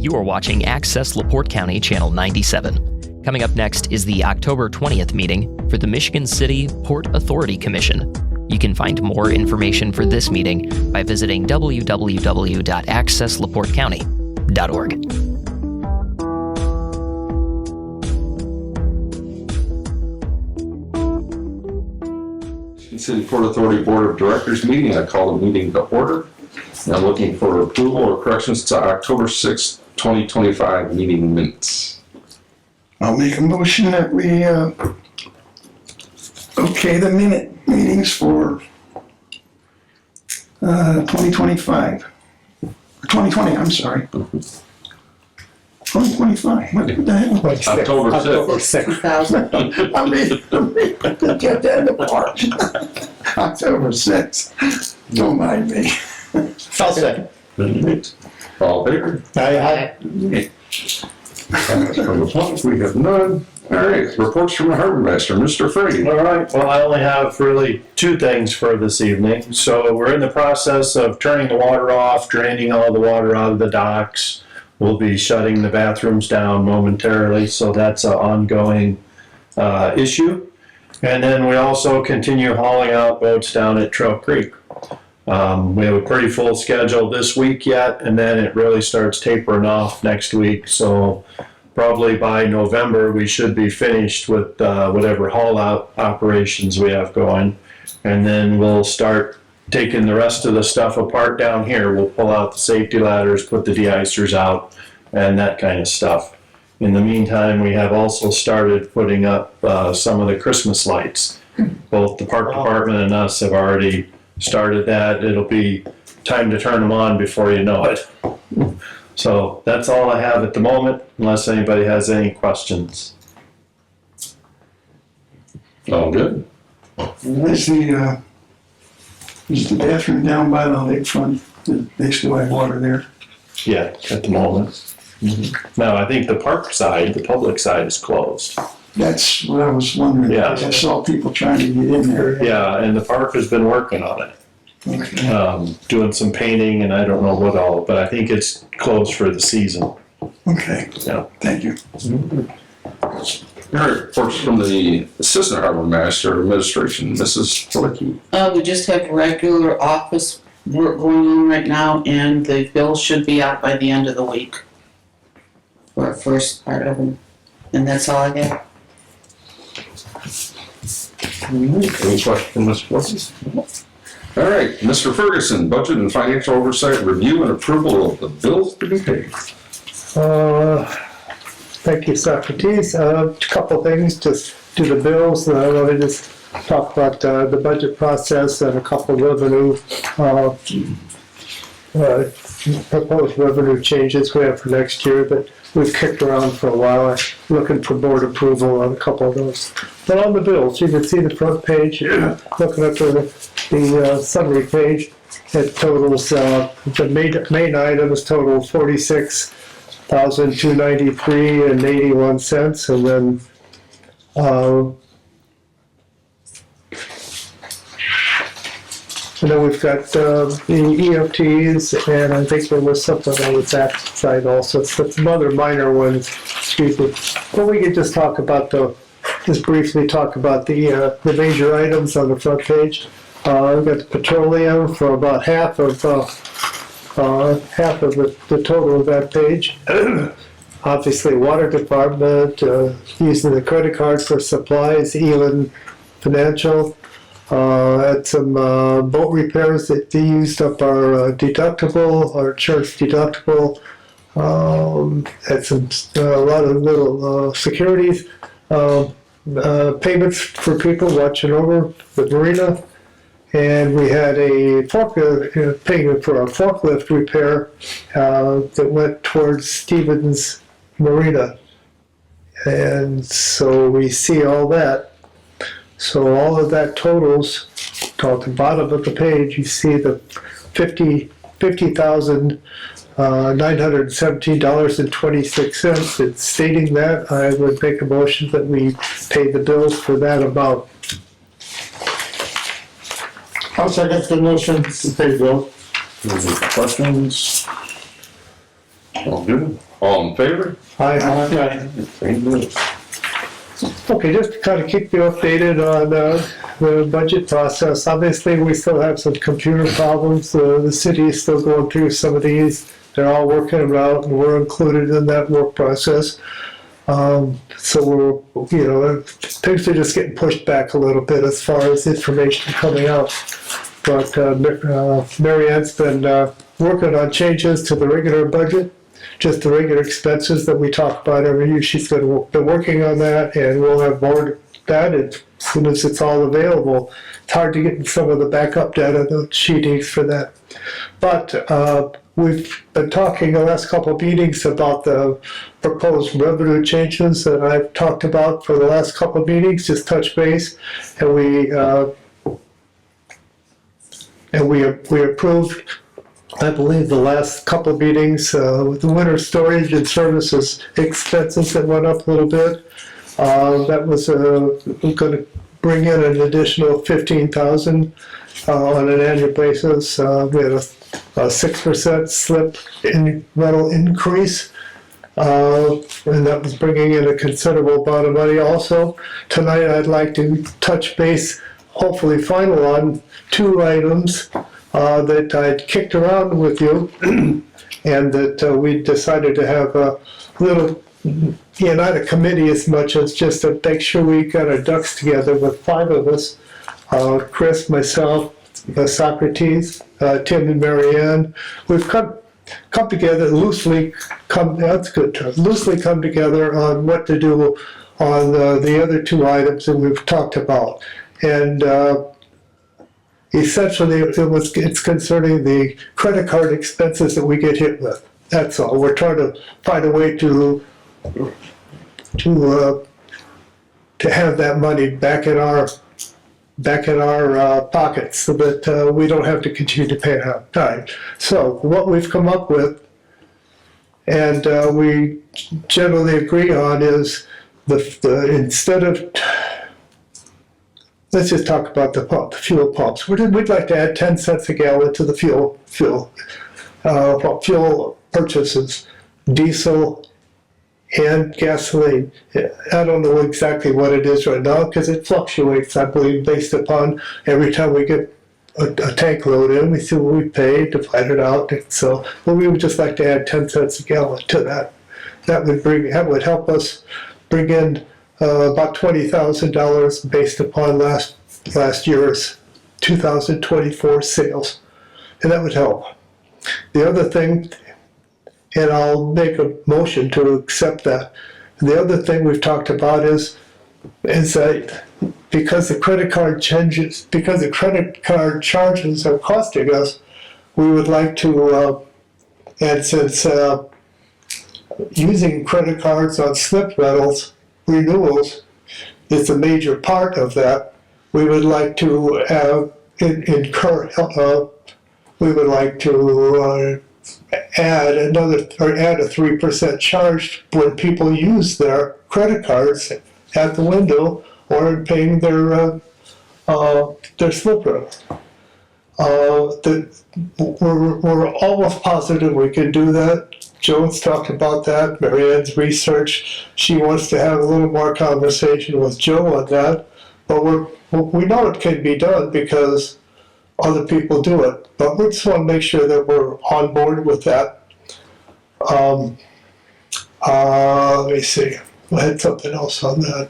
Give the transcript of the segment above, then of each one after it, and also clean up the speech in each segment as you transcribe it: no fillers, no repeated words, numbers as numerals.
You are watching Access LaPorte County Channel 97. Coming up next is the October 20th meeting for the Michigan City Port Authority Commission. You can find more information for this meeting by visiting www.accesslaportecounty.org. City Port Authority Board of Directors meeting. I call the meeting to order. I'm looking for approval or corrections to October 6, 2025 meeting minutes. I'll make a motion that we okay the meetings for 2025. 2020, I'm sorry. 2025. What the hell? October 6th. 2000. I mean, get that apart. October 6th. Don't mind me. I'll second. All in favor? Aye. From the public, we have none. All right, reports from the harbor master, Mr. Frady. All right, well, I only have really two things for this evening. So we're in the process of turning the water off, draining all the water out of the docks. We'll be shutting the bathrooms down momentarily, so that's an ongoing issue. And then we also continue hauling out boats down at Trail Creek. We have a pretty full schedule this week yet, and then it really starts tapering off next week. So probably by November, we should be finished with whatever haul out operations we have going. And then we'll start taking the rest of the stuff apart down here. We'll pull out the safety ladders, put the de-icers out, and that kind of stuff. In the meantime, we have also started putting up some of the Christmas lights. Both the park department and us have already started that. It'll be time to turn them on before you know it. So that's all I have at the moment, unless anybody has any questions. All good. Is the bathroom down by the lakefront? They still have water there. Yeah, at the moment. Now, I think the park side, the public side is closed. That's what I was wondering. Yeah. I saw people trying to get in there. Yeah, and the park has been working on it. Okay. Doing some painting and I don't know what all, but I think it's closed for the season. Okay. Yeah. Thank you. All right, reports from the assistant harbor master administration, Mrs. Flicky. We just have regular office work going on right now, and the bill should be out by the end of the week for our first part of them. And that's all I have. Any questions from Ms. Flicky? All right, Mr. Ferguson, budget and financial oversight review and approval of the bills to be paid. Thank you, Socrates. A couple things, just do the bills. I want to just talk about the budget process and a couple of revenue, proposed revenue changes we have for next year that we've kicked around for a while. I'm looking for board approval on a couple of those. But on the bills, you can see the front page, looking at the summary page, it totals, the main items total $46,293.81, and then we've got the EFTs, and I think there was something on the tax side also, but some other minor ones, excuse me. But we could just talk about just briefly talk about the major items on the front page. We've got the petroleum for about half of the total of that page. Obviously, water department, using the credit card for supplies, Elin Financial. Had some boat repairs that they used up our deductible, our church deductible. Had a lot of little securities, payments for people watching over the marina. And we had a forklift payment for a forklift repair that went towards Stevens Marina. And so we see all that. So all of that totals, at the bottom of the page, you see the $50,917.26. It's stating that. I would make a motion that we pay the bills for that amount. I'll second the motion to pay the bill. Any questions? All good. All in favor? Very good. Okay, just to kind of keep you updated on the budget process. Obviously, we still have some computer problems. The city is still going through some of these. They're all working them out, and we're included in that work process. So we're, things are just getting pushed back a little bit as far as information coming out. But Mary Ann's been working on changes to the regular budget, just the regular expenses that we talk about every year. She's been working on that, and we'll have more of that as soon as it's all available. It's hard to get some of the backup data that she needs for that. But we've been talking the last couple of meetings about the proposed revenue changes that I've talked about for the last couple of meetings, just touch base, and we approved, I believe, the last couple of meetings with the winter storage and services expenses that went up a little bit. That was going to bring in an additional $15,000 on an annual basis. We had a 6% slip in rental increase, and that was bringing in a considerable amount of money. Also, tonight I'd like to touch base, hopefully final, on two items that I'd kicked around with you, and that we decided to have a little, not a committee as much as just to make sure we got our ducks together with 5 of us, Chris, myself, Socrates, Tim and Mary Ann. We've come together, loosely come together on what to do on the other 2 items that we've talked about. And essentially it's concerning the credit card expenses that we get hit with. That's all. We're trying to find a way to have that money back in our pockets, so that we don't have to continue to pay it out of time. So what we've come up with, and we generally agree on, is the instead of, let's just talk about the fuel pumps. We'd like to add 10 cents a gallon to the fuel purchases, diesel and gasoline. I don't know exactly what it is right now because it fluctuates, I believe, based upon every time we get a tank load in, we see what we pay, divide it out. So, but we would just like to add 10 cents a gallon to that. That would help us bring in about $20,000 based upon last year's 2024 sales, and that would help. The other thing, and I'll make a motion to accept that. The other thing we've talked about is that because the credit card charges are costing us, we would like to, and since using credit cards on slip rentals, renewals is a major part of that, we would like to add a 3% charge when people use their credit cards at the window or in paying their slip rental. We're almost positive we can do that. Joan's talked about that. Mary Ann's research. She wants to have a little more conversation with Joe on that. But we know it can be done because other people do it. But we just want to make sure that we're on board with that. Let me see. I had something else on that.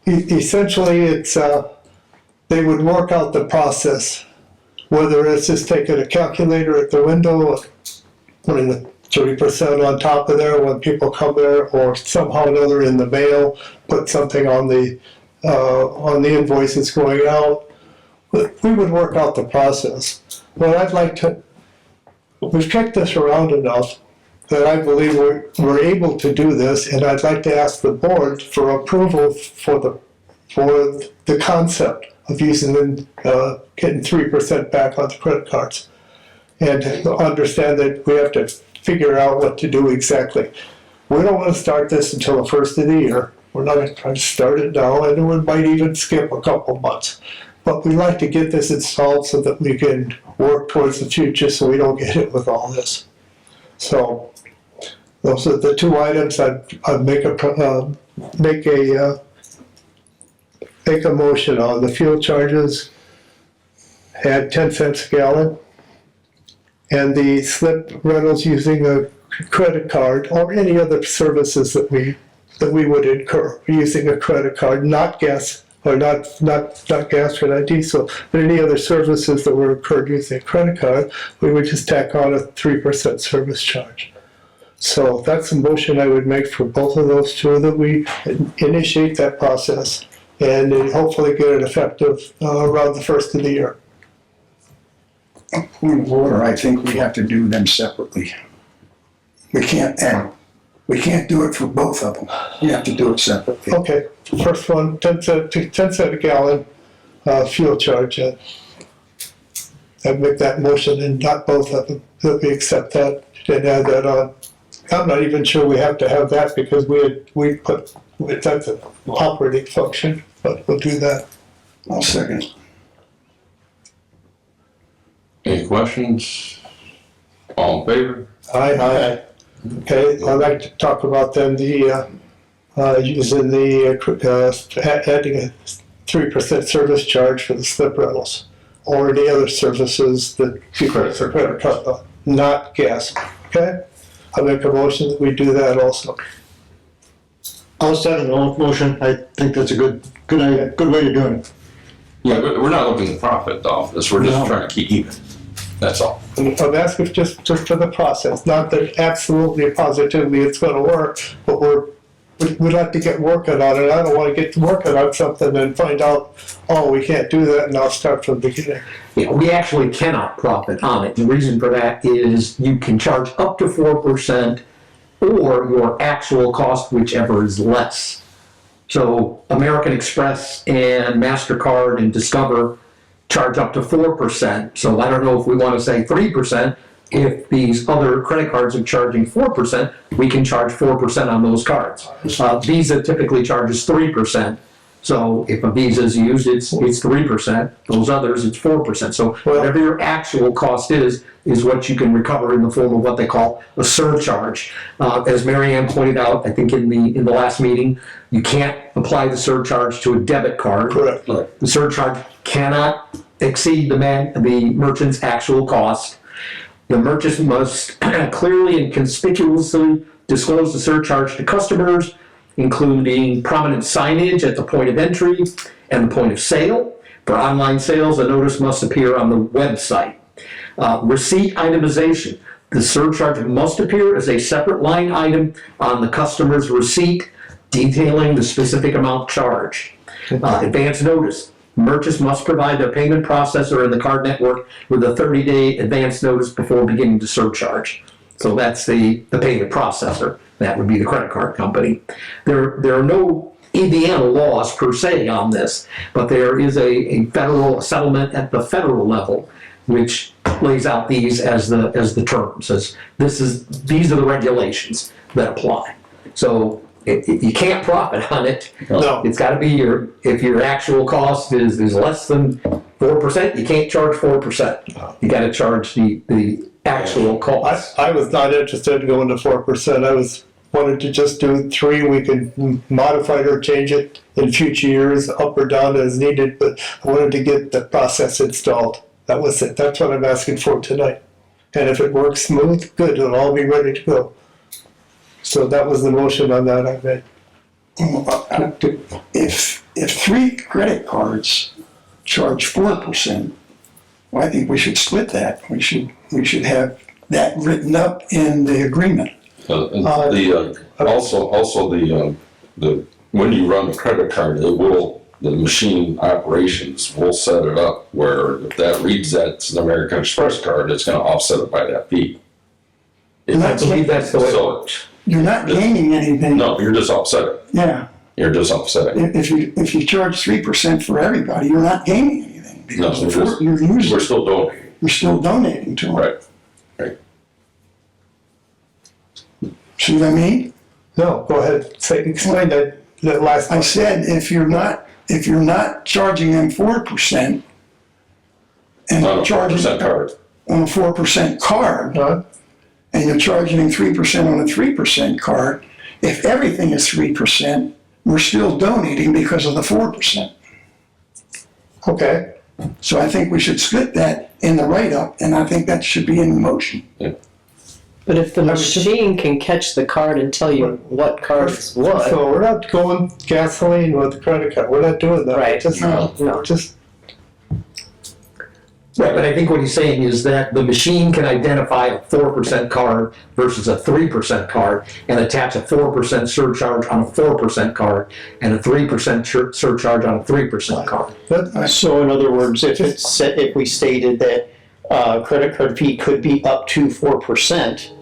Essentially, it's they would work out the process, whether it's just taking a calculator at the window and putting the 30% on top of there when people come there, or somehow or another in the mail, put something on the invoices going out. We would work out the process. But I'd like to, we've kicked this around enough that I believe we're able to do this, and I'd like to ask the board for approval for the concept of using getting 3% back on the credit cards, and understand that we have to figure out what to do exactly. We don't want to start this until the first of the year. We're not going to try to start it now, and we might even skip a couple months. But we'd like to get this installed so that we can work towards the future so we don't get hit with all this. So Those are the two items. I'd make a motion on the fuel charges, add 10 cents a gallon, and the slip rentals using a credit card or any other services that we would incur using a credit card, not gas or not gas or not diesel, but any other services that were incurred using a credit card, we would just tack on a 3% service charge. So that's a motion I would make for both of those two, that we initiate that process and hopefully get it effective around the first of the year. Point of order, I think we have to do them separately. We can't do it for both of them. We have to do it separately. Okay, first one, 10 cent a gallon fuel charge. I'd make that motion and not both of them, that we accept that and add that on. I'm not even sure we have to have that because that's an operating function, but we'll do that. I'll second it. Any questions? All in favor? Aye. Okay, I'd like to talk about then the, using adding a 3% service charge for the slip rentals or any other services that people are credit card, not gas, okay? I make a motion that we do that also. I'll second the motion. I think that's a good way of doing it. Yeah, but we're not looking to profit off this, we're just trying to keep even. That's all. I'm asking just for the process, not that absolutely positively it's gonna work, but we'd like to get working on it. I don't wanna get working on something and find out, oh, we can't do that, and I'll start from the beginning. Yeah, we actually cannot profit on it. The reason for that is you can charge up to 4% or your actual cost, whichever is less. So American Express and MasterCard and Discover charge up to 4%. So I don't know if we want to say 3%. If these other credit cards are charging 4%, we can charge 4% on those cards. Visa typically charges 3%. So if a Visa is used, it's 3%. Those others, it's 4%. So whatever your actual cost is what you can recover in the form of what they call a surcharge. As Mary Ann pointed out, I think in the last meeting, you can't apply the surcharge to a debit card. Correct. The surcharge cannot exceed the merchant's actual cost. The merchant must clearly and conspicuously disclose the surcharge to customers, including prominent signage at the point of entry and the point of sale. For online sales, a notice must appear on the website. Receipt itemization. The surcharge must appear as a separate line item on the customer's receipt detailing the specific amount charged. Advance notice. Merchants must provide their payment processor and the card network with a 30-day advance notice before beginning to surcharge. So that's the payment processor. That would be the credit card company. There are no Indiana laws per se on this, but there is a federal settlement at the federal level which lays out these as the terms. These are the regulations that apply. So you can't profit on it. No. It's got to be if your actual cost is less than 4%, you can't charge 4%. You got to charge the actual cost. I was not interested in going to 4%. I wanted to just do 3. We could modify it or change it in future years, up or down as needed, but I wanted to get the process installed. That was it. That's what I'm asking for tonight. And if it works smooth, good, it'll all be ready to go. So that was the motion on that I made. If 3 credit cards charge 4%, well, I think we should split that. We should have that written up in the agreement. Also the when you run the credit card, the machine operations will set it up where if that reads that's an American Express card, it's going to offset it by that fee. I believe that's the way it works. You're not gaining anything. No, you're just offsetting. Yeah. You're just offsetting. If you charge 3% for everybody, you're not gaining anything. No, Because you're still donating. you're still donating to them. Right. See what I mean? No, go ahead. Explain that last I part. said if you're not charging them 4% and On a charging 4% card. on a 4% card, Huh? and you're charging him 3% on a 3% card, if everything is 3%, we're still donating because of the 4%. Okay, So I think we should split that in the write-up, and I think that should be in the motion. But if the machine can catch the card and tell you what card is what, so we're not going gasoline with the credit card, we're not doing that. Right. Just, No. just, Right, but I think what he's saying is that the machine can identify a 4% card versus a 3% card and attach a 4% surcharge on a 4% card and a 3% surcharge on a 3% card. So in other words, if we stated that credit card fee could be up to 4%.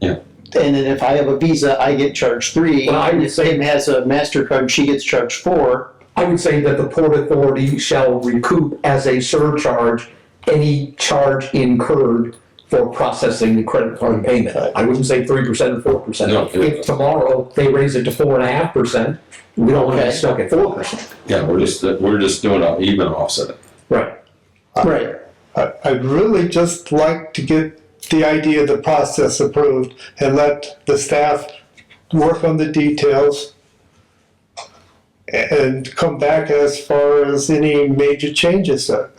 Yeah. And then if I have a Visa, I get charged 3. Well, I would And if Sam has a MasterCard, she gets charged 4. I would say that the Port Authority shall recoup as a surcharge any charge incurred for processing the credit card payment. I wouldn't say 3% or 4%. No. If tomorrow they raise it to 4.5%, we don't want to be Okay. stuck at 4%. Yeah, we're just doing an even offset. Right. Right. I'd really just like to get the idea of the process approved and let the staff work on the details and come back as far as any major changes there.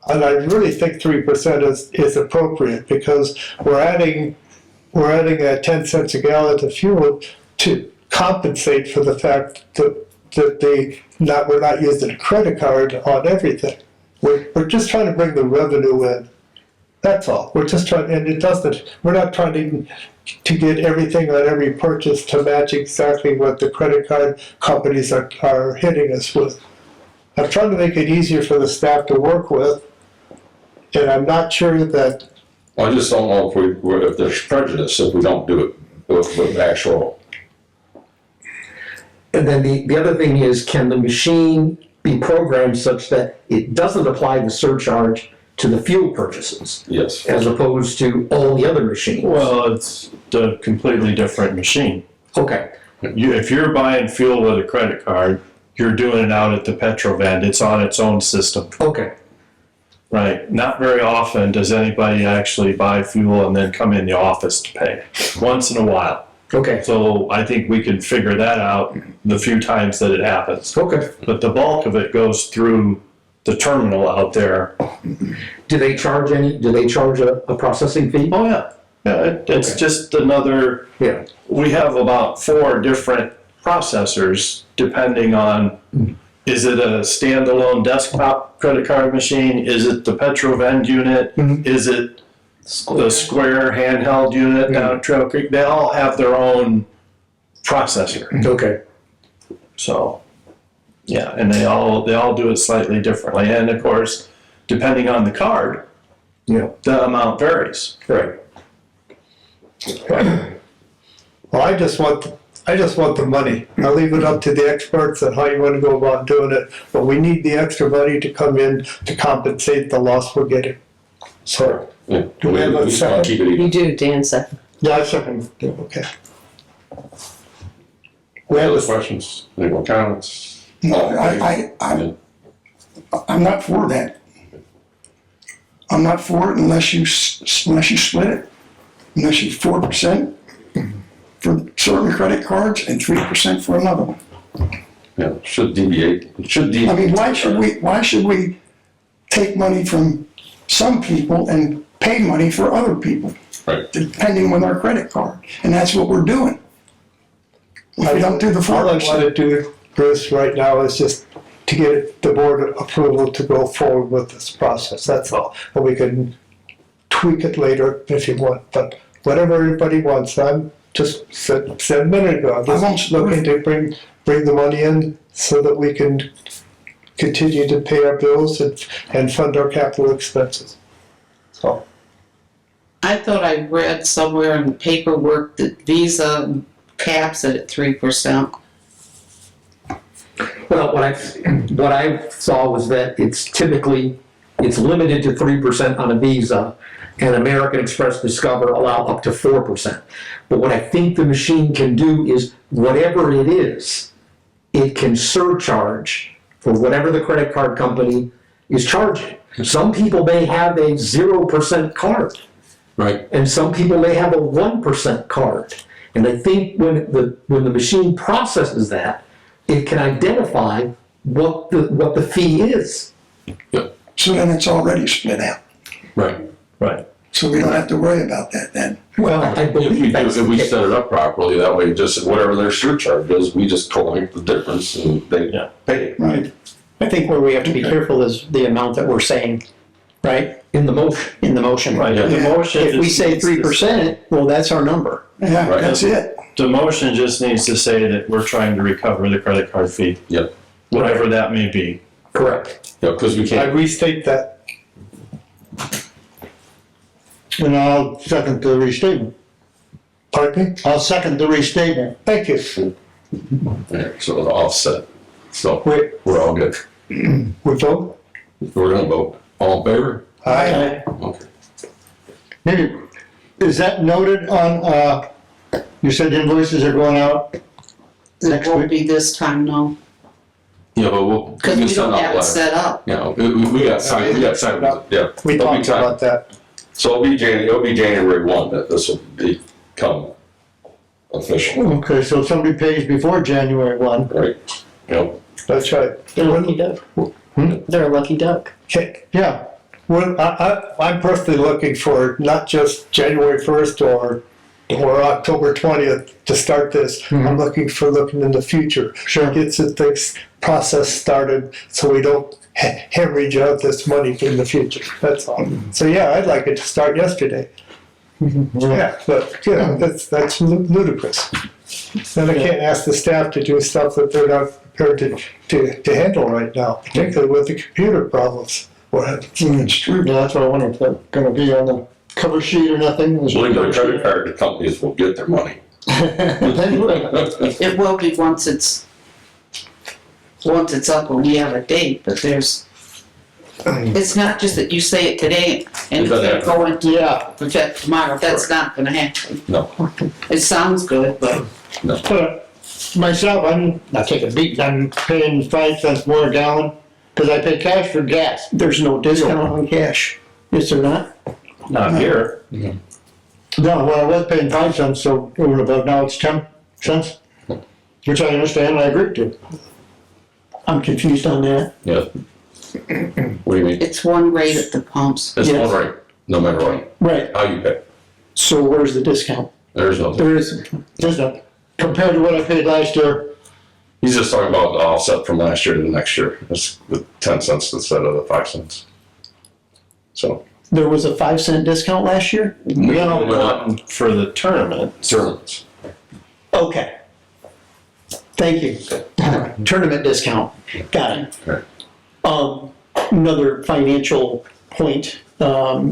And I really think 3% is appropriate because we're adding that 10 cents a gallon to fuel to compensate for the fact that we're not using a credit card on everything. We're just trying to bring the revenue in. That's all. We're just trying, and we're not trying to get everything on every purchase to match exactly what the credit card companies are hitting us with. I'm trying to make it easier for the staff to work with, and I'm not sure that, I just don't know if there's prejudice if we don't do it with actual. And then the other thing is, can the machine be programmed such that it doesn't apply the surcharge to the fuel purchases Yes. as opposed to all the other machines? Well, it's a completely different machine. Okay, If you're buying fuel with a credit card, you're doing it out at the Petrovend. It's on its own system, okay. right? Not very often does anybody actually buy fuel and then come in the office to pay. Once in a while. Okay, So I think we can figure that out the few times that it happens. okay. But the bulk of it goes through the terminal out there. Do they charge a processing fee? Oh, yeah. Yeah, it's Okay. just another, Yeah. we have about 4 different processors depending on, is it a standalone desktop credit card machine? Is it the Petrovend unit? Is it the Square handheld unit down at Trail Creek? They all have their own processor. Okay. So, yeah, and they all do it slightly differently. And of course, depending on the card, Yeah. the amount varies. Right. well, I just want the money. I'll leave it up to the experts on how you want to go about doing it, but we need the extra money to come in to compensate the loss we're getting. So, Yeah. Do we have a just wanna second? keep it even. you do, Dan said. yeah, I second, okay. We have Other a, questions? Any more comments? No, I'm not for that. I'm not for it unless you split it. Unless you 4% for certain credit cards and 3% for another one. Yeah, should deviate. It should I deviate. mean, why should we take money from some people and pay money for other people? Right. Depending on their credit card, and that's what we're doing. If we don't do the all I want 4%. to do, Bruce, right now is just to get the board approval to go forward with this process, that's all. And we can tweak it later if you want, but whatever everybody wants, I'm just said a minute ago, I'm just looking to bring the money in so that we can continue to pay our bills and fund our capital expenses. So, I thought I read somewhere in the paperwork that Visa caps it at 3%. Well, what I saw was that it's limited to 3% on a Visa, and American Express, Discover allow up to 4%. But what I think the machine can do is whatever it is, it can surcharge for whatever the credit card company is charging. Some people may have a 0% card, Right. And some people may have a 1% card. And I think when the machine processes that, it can identify what the fee is. Yep. So then it's already split out. Right. Right. So we don't have to worry about that then. Well, I If we believe do, that's if we the set it up properly, that way just whatever their surcharge is, we just collect the difference and they Yeah. pay it. Right. I think where we have to be careful is the amount that we're saying, right, in the motion. in the motion. Right, the Yeah. motion. If we just say needs to 3%, well, that's our number. Yeah, Right. that's it. The motion just needs to say that we're trying to recover the credit card fee, Yep. whatever that may be. Correct. Yeah, because we I can't, restate that. And I'll second the restatement. Pardon me? I'll second the restatement. Thank you. yeah, so the offset. So Wait, we're all good. we vote? We're gonna vote. All in favor? Aye. Okay. Maybe, is that noted on, you said invoices are going out It next won't week? be this time, no, Yeah, but we'll. because can we send don't out have it letters. set up. Yeah, we got time, yeah. We It'll be talked time. about that. So it'll be January 1 that this will become official, Okay, so somebody pays before January 1. right? Yep. That's right. They're a lucky duck. They're a lucky duck. Okay. Yeah, Well, I'm personally looking for not just January 1st or October 20th to start this. I'm looking in the future. Sure. Get some things, process started so we don't hemorrhage out this money in the future. That's all. So yeah, I'd like it to start yesterday. Yeah, but you know, that's ludicrous. And I can't ask the staff to do stuff that they're not prepared to handle right now, particularly with the computer problems we're having. It's true. yeah, that's what I wonder, if that's gonna be on the cover sheet or nothing? Believe it, credit card companies will get their money. It will be once it's up and we have a date, but it's not just that you say it today and It doesn't it's going to Yeah, project tomorrow, that's not gonna happen. No, It sounds good, but but myself, I'm not taking a beat, I'm paying 5 cents more a gallon, cause I pay cash for gas. There's no discount on cash, is there not? Not here. No, well, I was paying 5 cents, so over and above, now it's 10 cents, which I understand and I agree to. I'm confused on that. yeah. What do you mean? it's one rate at the pumps. It's Yes. all right, no matter what, Right, how you pay. so where's the discount? There's no, There is, Just compared to what I paid last year, he's just talking about the offset from last year to the next year. It's the 10 cents instead of the 5 cents. So, there was a 5-cent discount last year? no, we're not For the tournament, tournaments. Okay. Thank you. Tournament discount, got it. Okay. Another financial point,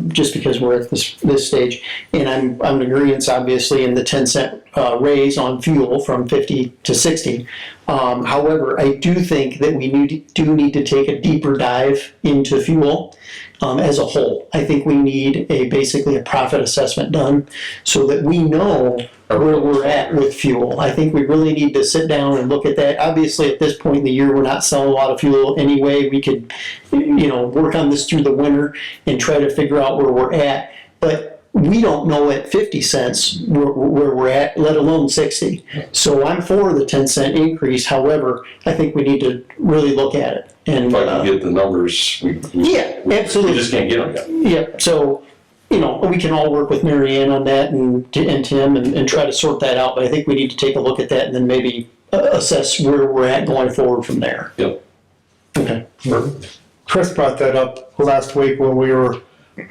just because we're at this stage, and I'm in agreeance, obviously, in the 10-cent raise on fuel from 50 to 60. However, I do think that we do need to take a deeper dive into fuel as a whole. I think we need basically a profit assessment done so that we know where we're at with fuel. I think we really need to sit down and look at that. Obviously, at this point in the year, we're not selling a lot of fuel anyway. We could, work on this through the winter and try to figure out where we're at. But we don't know at 50 cents where we're at, let alone 60. So I'm for the 10-cent increase. However, I think we need to really look at it. And If I can get the numbers, we yeah, absolutely. just can't get them yet. Yeah, so, we can all work with Mary Ann on that and Tim and try to sort that out, but I think we need to take a look at that and then maybe assess where we're at going forward from there. Yep. Okay. Chris brought that up last week when we were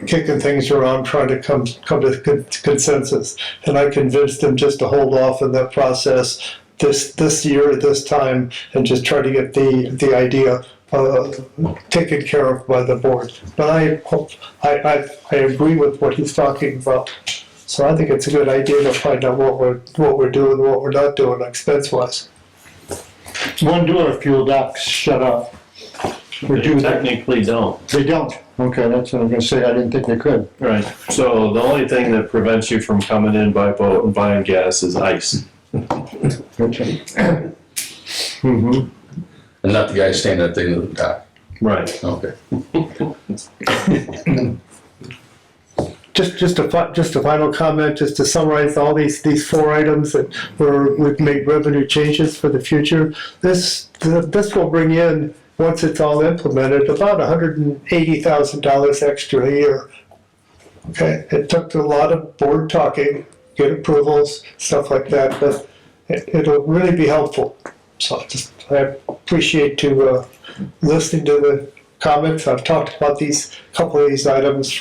kicking things around, trying to come to consensus. And I convinced him just to hold off in that process this year at this time and just try to get the idea taken care of by the board. But I agree with what he's talking about. So I think it's a good idea to find out what we're doing, what we're not doing expense wise. one do our fuel docks shut off. Or they do they? technically don't. They don't. Okay, that's what I was gonna say, I didn't think they could. Right, so the only thing that prevents you from coming in by boat and buying gas is ice. Okay. And not the guy standing at the end of the dock. Right. Okay. just a final comment, just to summarize all these 4 items that we've made revenue changes for the future. This will bring in, once it's all implemented, about $180,000 extra a year. Okay, it took a lot of board talking, get approvals, stuff like that, but it'll really be helpful. So I appreciate to listening to the comments. I've talked about couple of these items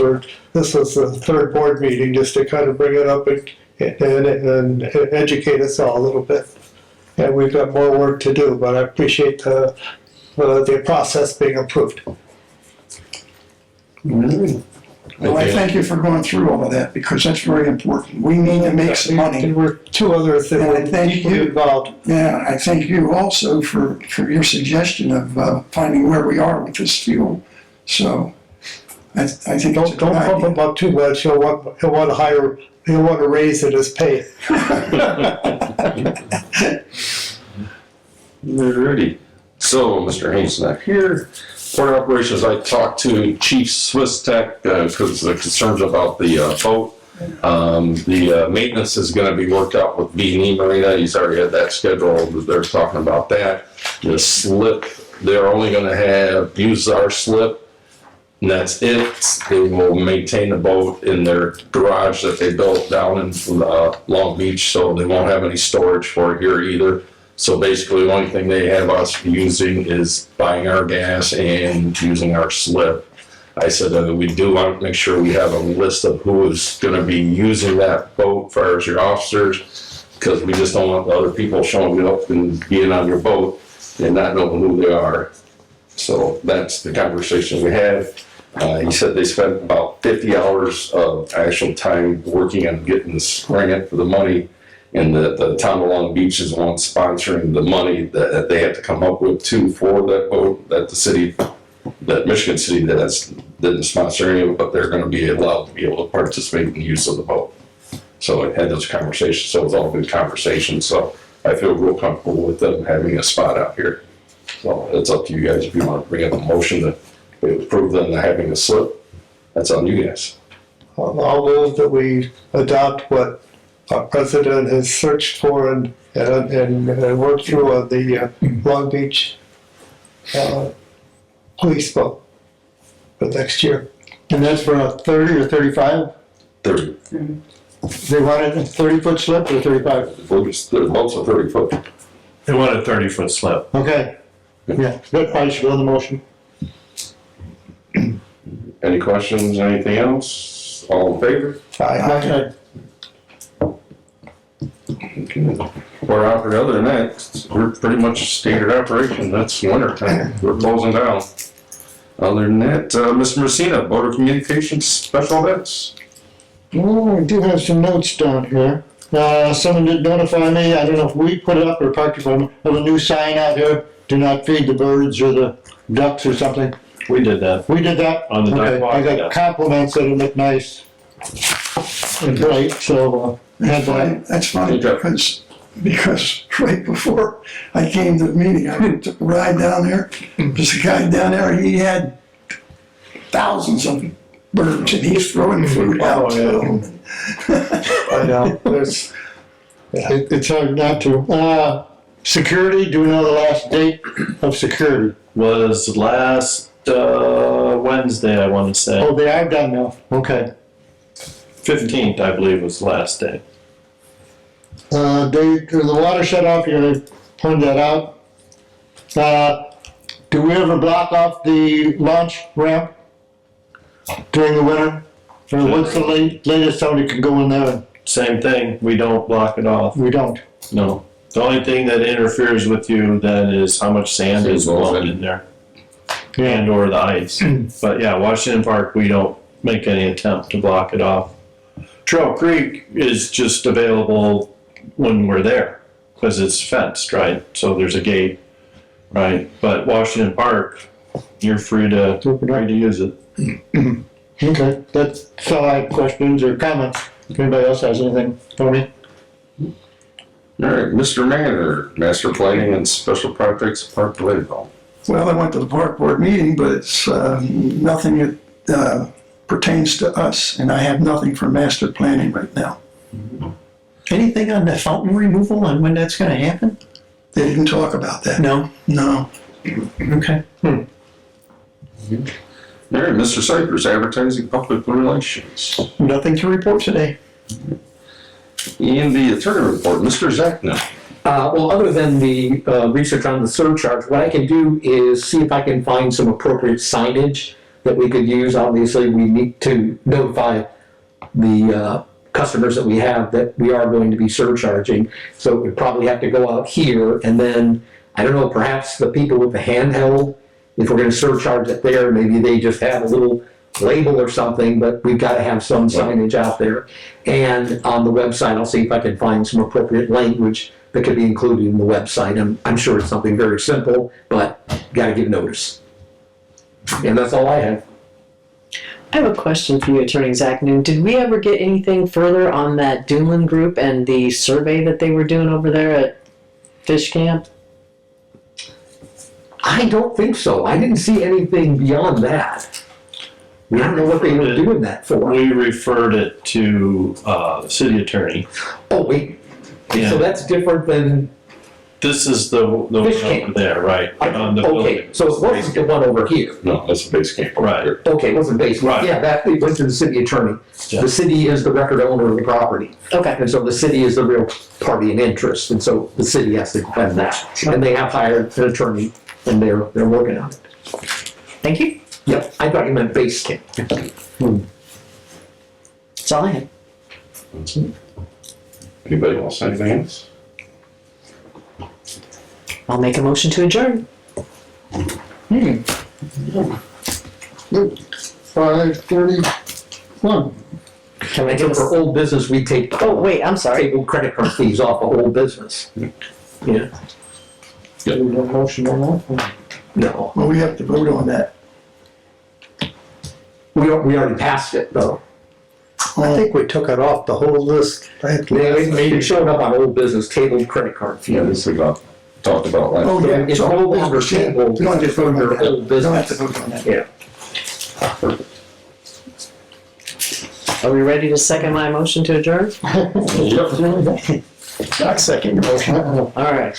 this was the 3rd board meeting, just to kind of bring it up and educate us all a little bit. And we've got more work to do, but I appreciate the process being approved. Well, I thank you for going through all of that, because that's very important. We need to make some money. There were 2 other things. And I thank you. Involved. Yeah, I thank you also for your suggestion of finding where we are with this fuel. So I think it's a Don't good pump him idea. up too much. He'll want to raise it as pay. Alrighty. So, Mr. Haynes not here. Port operations, I talked to Chief Swiss Tech because the concerns about the boat. The maintenance is going to be worked out with B&E Marina. He's already had that scheduled. They're talking about that. The slip, they're only going to use our slip, and that's it. They will maintain the boat in their garage that they built down in Long Beach, so they won't have any storage for it here either. So basically, the only thing they have us using is buying our gas and using our slip. I said that we do want to make sure we have a list of who is going to be using that boat as far as your officers, because we just don't want other people showing up and being on your boat and not knowing who they are. So that's the conversation we had. He said they spent about 50 hours of actual time working on getting this grant for the money. And the town of Long Beach is the one sponsoring the money that they have to come up with too for that boat, that the city, that Michigan City didn't sponsor any of it, but they're gonna be allowed to be able to participate in the use of the boat. So I had those conversations, so it was all good conversations, so I feel real comfortable with them having a spot out here. So it's up to you guys if you wanna bring up a motion to approve them having a slip, that's on you guys. I'll move that we adopt what our president has searched for and worked through on the Long Beach police boat for next year. And that's for a 30 or 35? 30, They wanted a 30-foot slip or 35? the boats are 30 foot. They want a 30-foot slip. Okay. Yeah, that probably should go in the motion. Any questions, anything else? All in favor? Okay. Or other than that, we're pretty much standard operation. That's winter time. We're closing down. Other than that, Mr. Messina, Board of Communications Special Events. Oh, I do have some notes down here. Someone did notify me, I don't know if we put it up or Park Department, of a new sign out here, do not feed the birds or the ducks or something. We did that. We did that? On the duck Okay, walk, I yeah. got compliments that it looked nice and bright, so, had that. That's funny, Okay. because right before I came to the meeting, I took a ride down there. There's a guy down there, he had thousands of birds, and he's throwing food out to them. I know, there's, It's hard not to. Security, do we know the last date of security? Was last Wednesday, I want to say. Oh, they are done now, okay. 15th, I believe, was the last day. The water shut off, you know, they pointed that out. Do we ever block off the launch ramp during the winter? Or what's the latest somebody could go in there? Same thing, we don't block it off. We don't. No. The only thing that interferes with you then is how much sand is blown in there. And or the ice. But yeah, Washington Park, we don't make any attempt to block it off. Trail Creek is just available when we're there, because it's fenced, right? So there's a gate, right? But Washington Park, you're free to use it. Okay, that's all I have questions or comments. If anybody else has anything for me? All right, Mr. Manor, Master Planning and Special Projects, Park Lakeville. Well, I went to the park board meeting, but it's nothing per pertains to us, and I have nothing for master planning right now. Anything on the fountain removal and when that's gonna happen? They didn't talk about that. No? No. Okay. All right, Mr. Cyphers, advertising public relations. Nothing to report today. And the attorney report, Mr. Zachman. Well, other than the research on the surcharge, what I can do is see if I can find some appropriate signage that we could use. Obviously, we need to notify the customers that we have that we are going to be surcharging. So we probably have to go out here, and then, I don't know, perhaps the people with the handheld, if we're gonna surcharge it there, maybe they just have a little label or something, but we've gotta have some signage out there. And on the website, I'll see if I can find some appropriate language that could be included in the website. I'm sure it's something very simple, but gotta give notice. And that's all I have. I have a question for you, Attorney Zach Noon. Did we ever get anything further on that Dunlin group and the survey that they were doing over there at Fish Camp? I don't think so. I didn't see anything beyond that. I don't know what they were doing that for. We referred it to the city attorney. Oh, wait. Yeah. So that's different than, This is the one Fish camp. over there, right? On the okay, building. so it wasn't the one over here. No, that's the base camp. Right. Here. Okay, it wasn't basement. Right. Yeah, that, it went to the city attorney. Yeah. The city is the record owner of the property. Okay. And so the city is the real party in interest, and so the city has to defend that. And they have hired an attorney, and they're working on it. Thank you. Yep, I thought you meant base camp. That's all I had. Anybody else, anything else? I'll make a motion to adjourn. 5:31. Can I get a, For old business, we take. oh, wait, I'm sorry. Table credit card fees off of old business. Yeah, Motion on that? no, Well, we have to vote on that. we already passed it, though. I think we took it off the whole list. It showed up on old business, tabled credit card Yeah, fees. this we talked about last. Oh, yeah. It's so- no longer yeah, tabled. We don't have to vote on They're that. old We don't have to business. vote on that. Yeah. Are we ready to second my motion to adjourn? Not second your motion. All right.